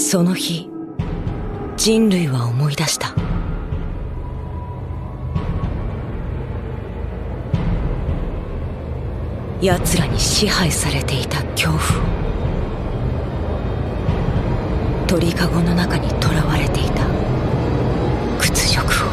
その日、人類は思い出した。奴らに支配されていた恐怖を、鳥かごの中に囚われていた屈辱を。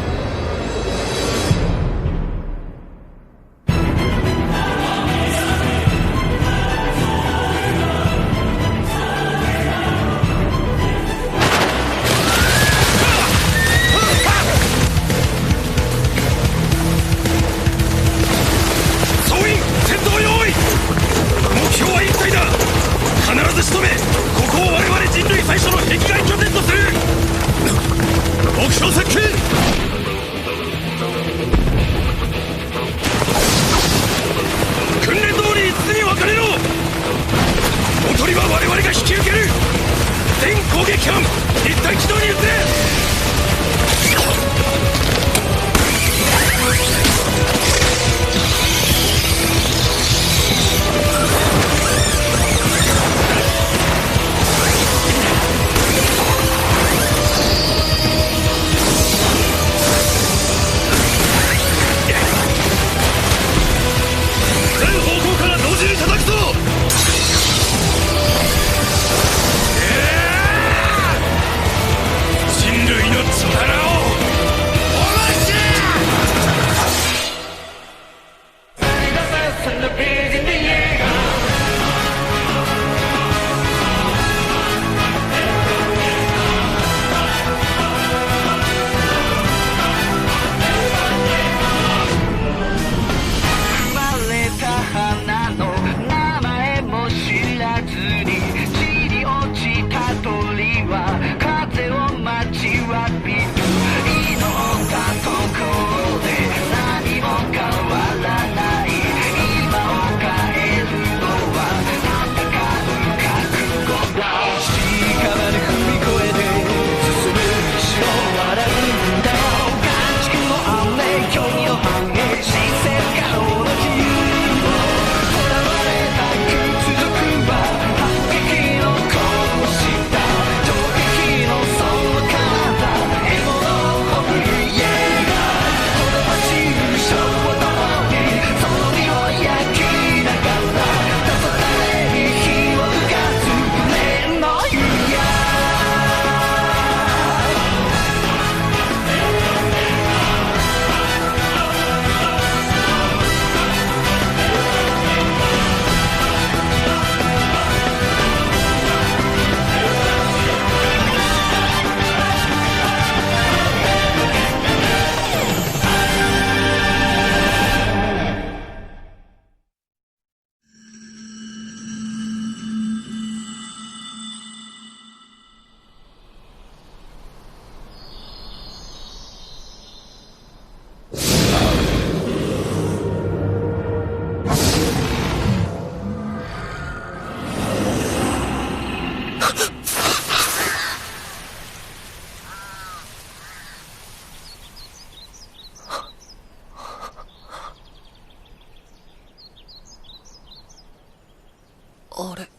あれ、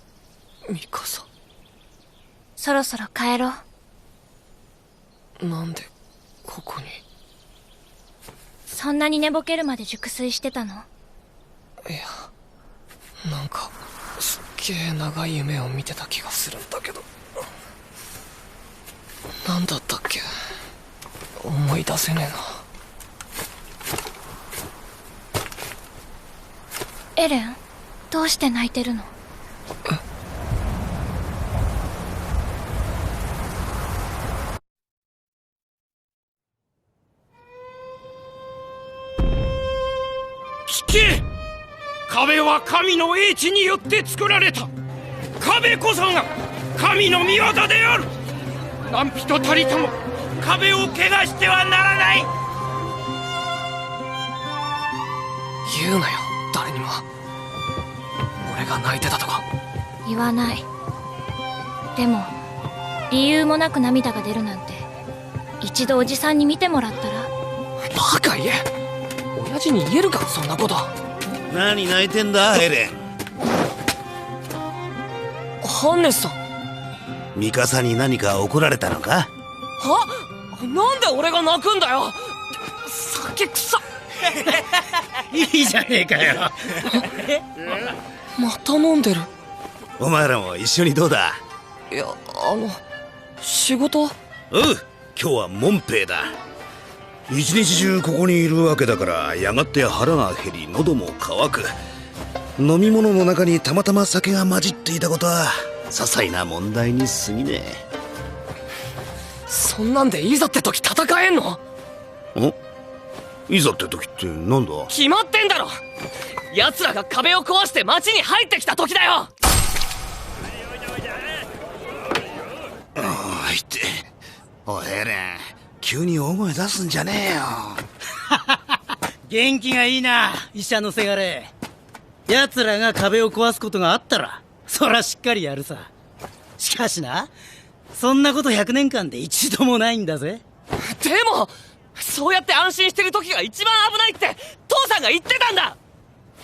ミカサ。そろそろ帰ろう。なんでここに？そんなに寝ぼけるまで熟睡してたの？いや、なんかすっげえ長い夢を見てた気がするんだけど。なんだったっけ？思い出せねえな。エレン、どうして泣いてるの？聞け！壁は神の英知によって作られた。壁こそが神の御業である。何人たりとも壁を汚してはならない。言うなよ、誰にも。俺が泣いてたとか。言わない。でも理由もなく涙が出るなんて、一度おじさんに見てもらったら。バカ言え。親父に言えるか、そんなこと。何泣いてんだエレン。ハンネスさん。ミカサに何か怒られたのか？は？なんで俺が泣くんだよ。酒臭っ。いいじゃねえかよ。また飲んでる。お前らも一緒にどうだ？いや、仕事？おう、今日は門平だ。一日中ここにいるわけだから、やがて腹が減り喉も渇く。飲み物の中にたまたま酒が混じっていたことは些細な問題に過ぎねえ。そんなんでいざって時戦えんの？いざって時ってなんだ？決まってんだろ。奴らが壁を壊して町に入ってきた時だよ。おいって、おいエレン、急に大声出すんじゃねえよ。元気がいいな、医者のせがれ。奴らが壁を壊すことがあったらそらしっかりやるさ。しかしな、そんなこと100年間で一度もないんだぜ。でもそうやって安心してる時が一番危ないって父さんが言ってたんだ。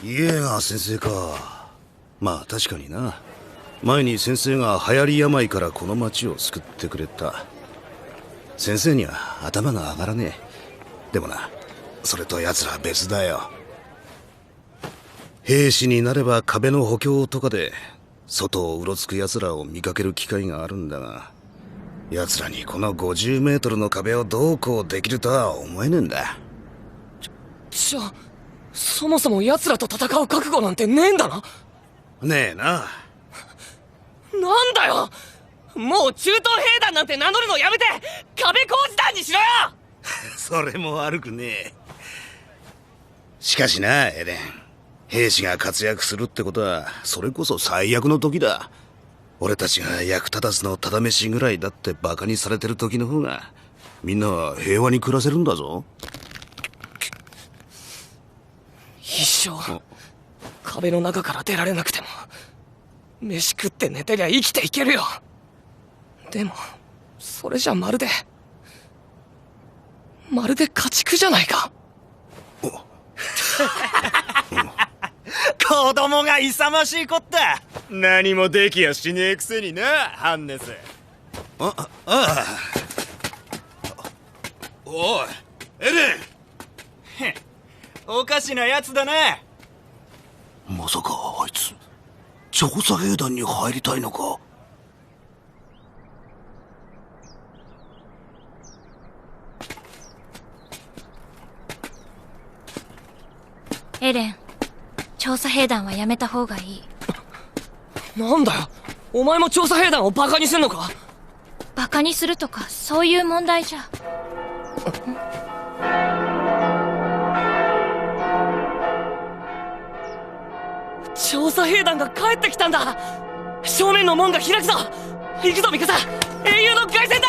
イエーガー先生か。まあ確かにな。前に先生が流行り病からこの町を救ってくれた。先生には頭が上がらねえ。でもな、それと奴らは別だよ。兵士になれば壁の補強とかで外をうろつく奴らを見かける機会があるんだが、奴らにこの50メートルの壁をどうこうできるとは思えねえんだ。じゃあそもそも奴らと戦う覚悟なんてねえんだな。ねえな。なんだよ、もう中東兵団なんて名乗るのやめて壁工事団にしろよ。それも悪くねえ。しかしなエレン、兵士が活躍するってことはそれこそ最悪の時だ。俺たちが役立たずのただ飯ぐらいだってバカにされてる時の方がみんなは平和に暮らせるんだぞ。一生壁の中から出られなくても飯食って寝てりゃ生きていけるよ。でもそれじゃまるで家畜じゃないか。子供が勇ましいこった。何もできやしねえくせにな、ハンネス。おいエレン。おかしなやつだな。まさかあいつ調査兵団に入りたいのか？エレン、調査兵団はやめた方がいい。なんだよ、お前も調査兵団をバカにすんのか？バカにするとかそういう問題じゃ。調査兵団が帰ってきたんだ。正面の門が開くぞ。行くぞミカサ、英雄の凱旋だ。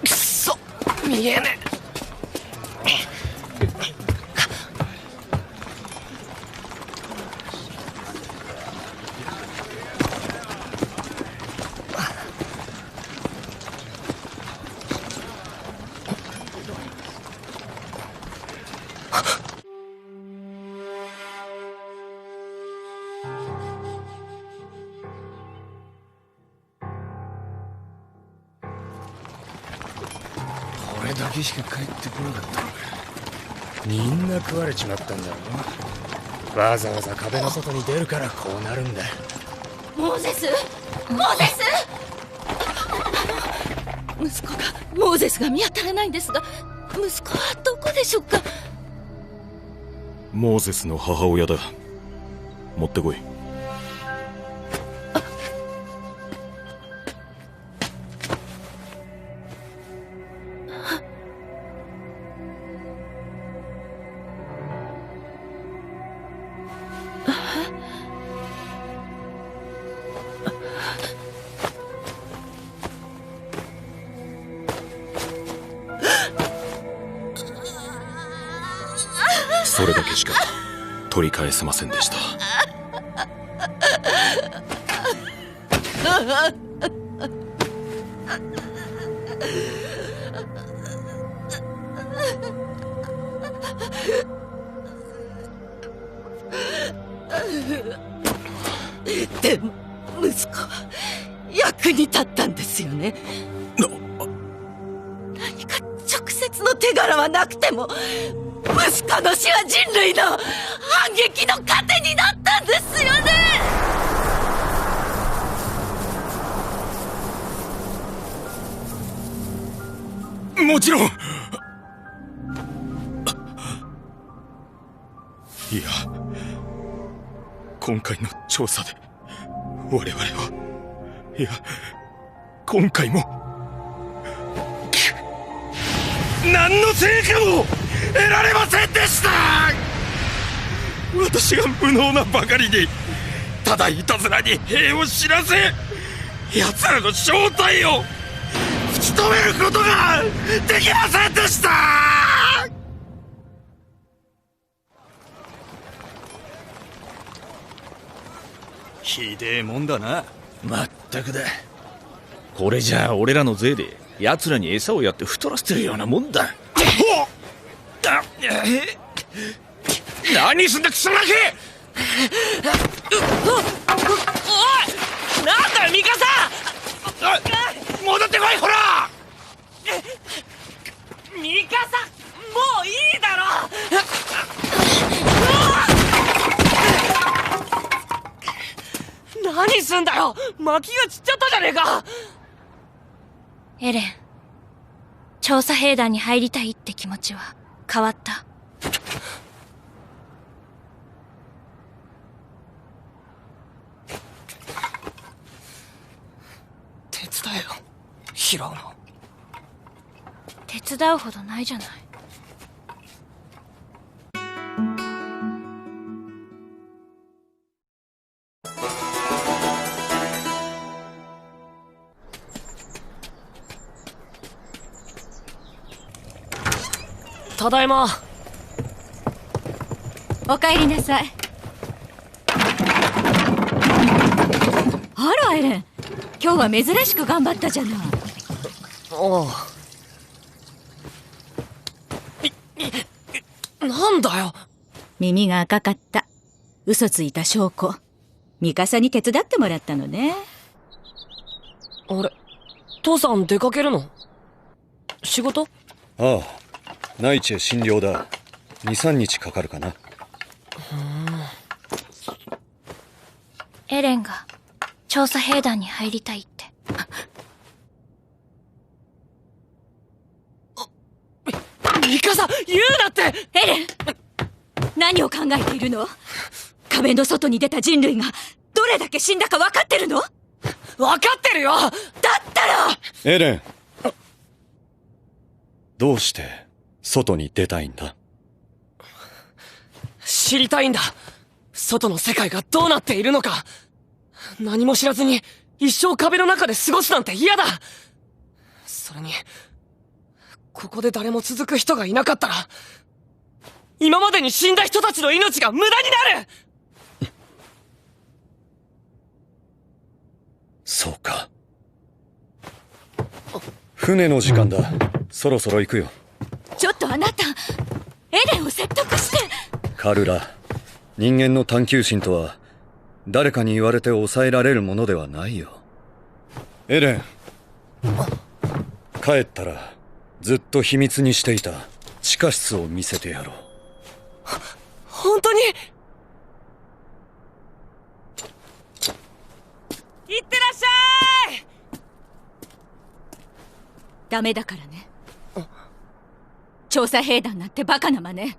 くそ、見えねえ。俺だけしか帰ってこなかったのか。みんな食われちまったんだろ。わざわざ壁の外に出るからこうなるんだ。モーゼス、モーゼス。息子が、モーゼスが見当たらないんですが、息子はどこでしょうか？モーゼスの母親だ。持ってこい。それだけしか取り返せませんでした。でも息子は役に立ったんですよね。何か直接の手柄はなくても息子の死は人類の反撃の糧になったんですよね。もちろん。いや、今回の調査で我々はいや今回も何の成果も得られませんでした。私が無能なばかりにただいたずらに兵を知らせ奴らの正体を突き止めることができませんでした。ひでえもんだな。まったくだ。これじゃあ俺らの税で奴らに餌をやって太らせてるようなもんだ。何すんだクソガキ！おい！なんだよミカサ！戻ってこいほら！ミカサ！もういいだろ！何すんだよ！薪が散っちゃったじゃねえか！エレン、調査兵団に入りたいって気持ちは変わった。手伝えよ、拾うの。手伝うほどないじゃない。ただいま。お帰りなさい。あらエレン、今日は珍しく頑張ったじゃない。おう。なんだよ。耳が赤かった。嘘ついた証拠。ミカサに手伝ってもらったのね。あれ、父さん出かけるの？仕事？ああ、内地へ診療だ。2、3日かかるかな。エレンが調査兵団に入りたいって。ミカサ、言うなって！エレン、何を考えているの？壁の外に出た人類がどれだけ死んだか分かってるの？分かってるよ！だったら！エレン、どうして外に出たいんだ？知りたいんだ。外の世界がどうなっているのか。何も知らずに一生壁の中で過ごすなんて嫌だ。それにここで誰も続く人がいなかったら今までに死んだ人たちの命が無駄になる。そうか。船の時間だ。そろそろ行くよ。ちょっとあなた、エレンを説得して。カルラ、人間の探求心とは誰かに言われて抑えられるものではないよ。エレン、帰ったらずっと秘密にしていた地下室を見せてやろう。本当に？いってらっしゃい！ダメだからね。調査兵団なんてバカな真似。は？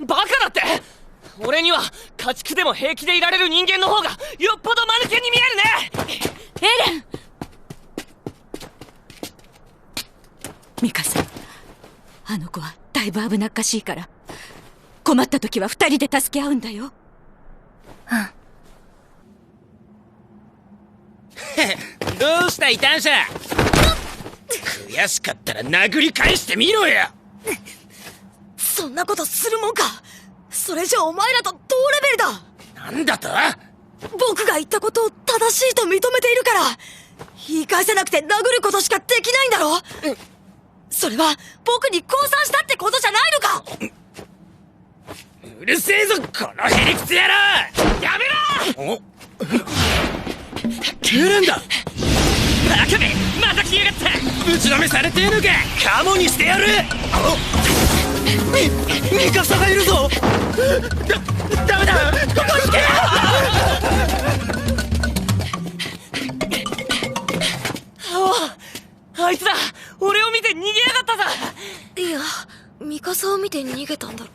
バカだって？俺には家畜でも平気でいられる人間の方がよっぽど間抜けに見えるね。エレン、ミカさん、あの子はだいぶ危なっかしいから困った時は二人で助け合うんだよ。どうした異端者？悔しかったら殴り返してみろよ。そんなことするもんか。それじゃお前らと同レベルだ。なんだと？僕が言ったことを正しいと認めているから言い返せなくて殴ることしかできないんだろ。それは僕に降参したってことじゃないのか。うるせえぞこのへりくつ野郎。やめろ。エレンだ。バカめまた来やがった。ぶちのめされてえのか。カモにしてやる。ミカサがいるぞ。ダメだここ行け。あいつだ。俺を見て逃げやがったぞ。いや、ミカサを見て逃げたんだろ。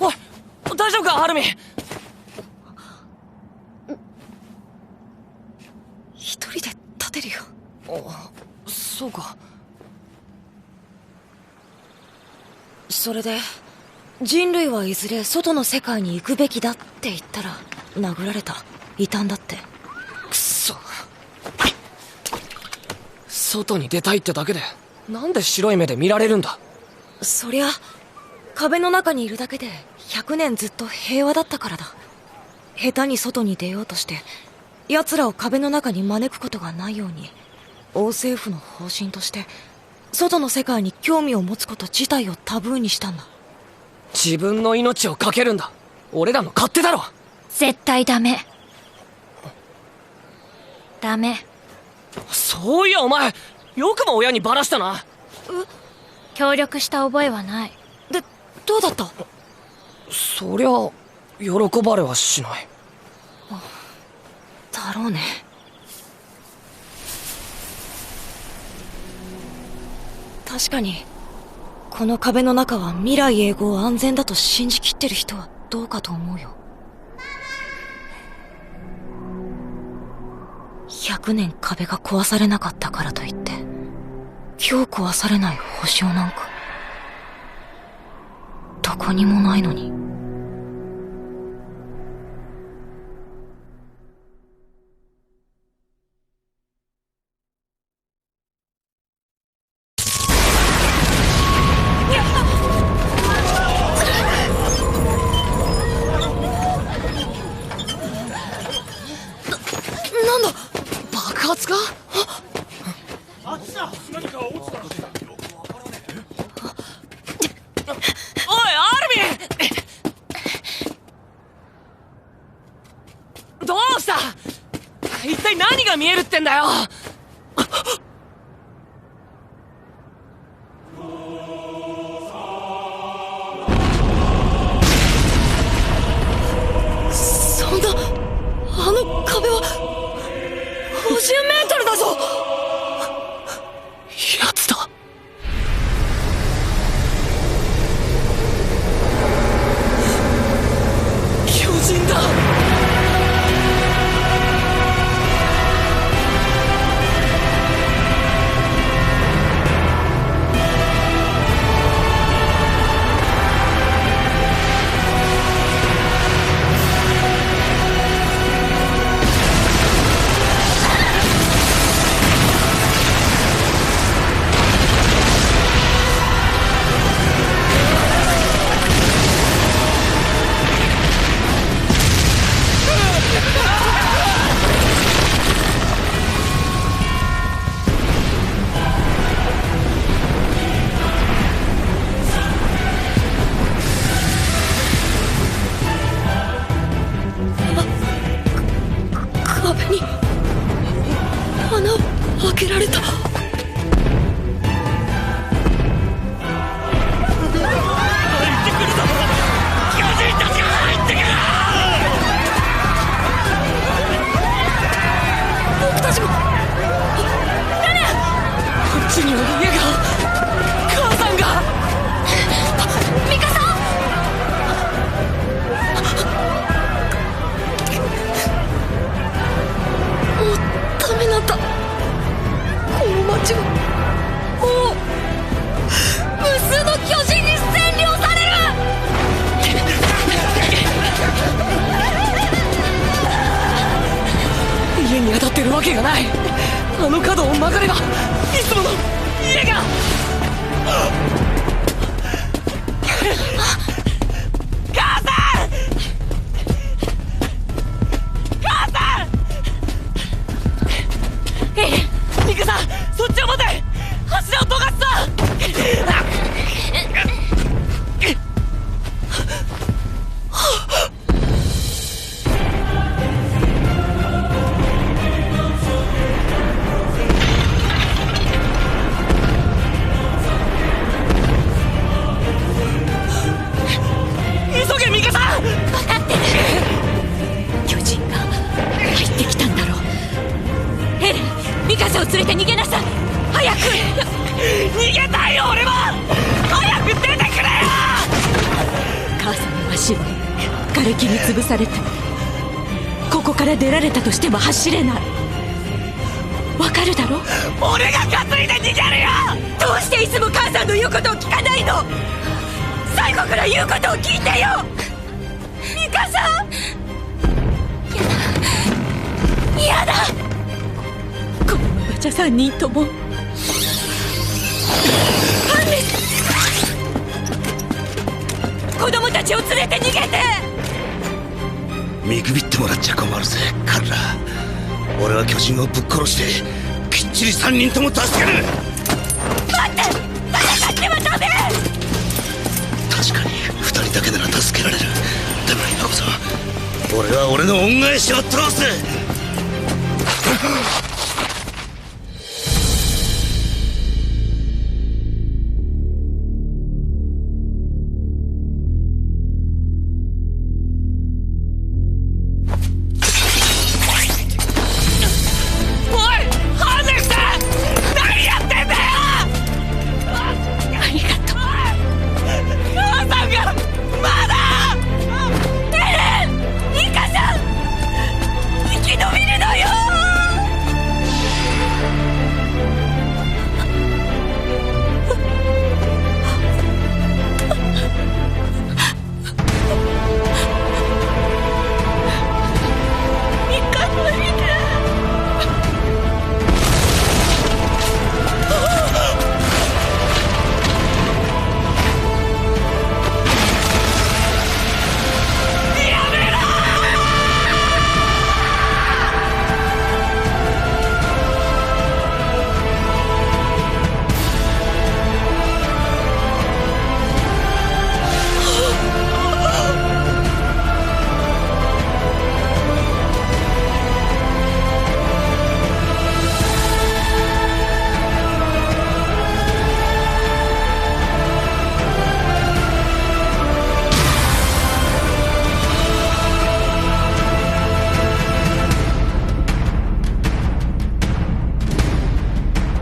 おい、大丈夫かアルミン。一人で立てるよ。そうか。それで人類はいずれ外の世界に行くべきだって言ったら殴られた。異端だって。くそ。外に出たいってだけでなんで白い目で見られるんだ。そりゃ壁の中にいるだけで100年ずっと平和だったからだ。下手に外に出ようとして奴らを壁の中に招くことがないように、王政府の方針として外の世界に興味を持つこと自体をタブーにしたんだ。自分の命を懸けるんだ。俺らの勝手だろ。絶対ダメ。ダメ。そういやお前よくも親にバラしたな。協力した覚えはない。で、どうだった？そりゃ喜ばれはしない。だろうね。確かにこの壁の中は未来永劫安全だと信じきってる人はどうかと思うよ。100年壁が壊されなかったからといって今日壊されない保証なんかどこにもないのに。なんだ爆発か。おいアルミン。どうした。一体何が見えるってんだよ。そんなあの壁は50メートルだぞ。やつだ。巨人だ。壁に穴を開けられた。僕たちも。こっちには家が、母さんが。ミカサ。もうダメなんだ。この街はもう無数の巨人に占領される。家に当たってるわけがない。あの角を曲がればいつもの家が。母さん。母さん。ミカさんそっちを待て。柱をを連れて逃げなさい。早く。逃げたいよ俺は。早く出てくれよ。母さんの足は瓦礫に潰されて、ここから出られたとしても走れない。わかるだろ。俺が担いで逃げるよ。どうしていつも母さんの言うことを聞かないの。最後から言うことを聞いてよ。ミカさん。やだ。このままじゃ3人とも。ハンネス、子供たちを連れて逃げて。見くびってもらっちゃ困るぜカルラ。俺は巨人をぶっ殺してきっちり3人とも助ける。待って、戦ってはダメ。確かに2人だけなら助けられる。でも今こそ俺は俺の恩返しを通す。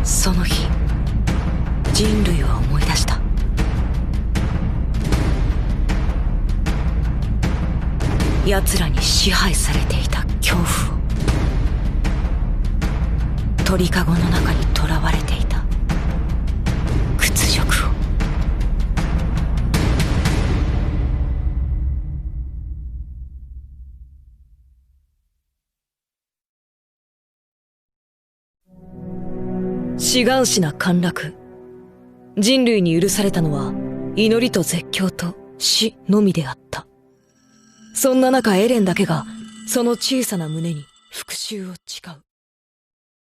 その日、人類は思い出した。奴らに支配されていた恐怖を。鳥かごの中に囚われていた屈辱を。志願師な陥落。人類に許されたのは祈りと絶叫と死のみであった。そんな中エレンだけがその小さな胸に復讐を誓う。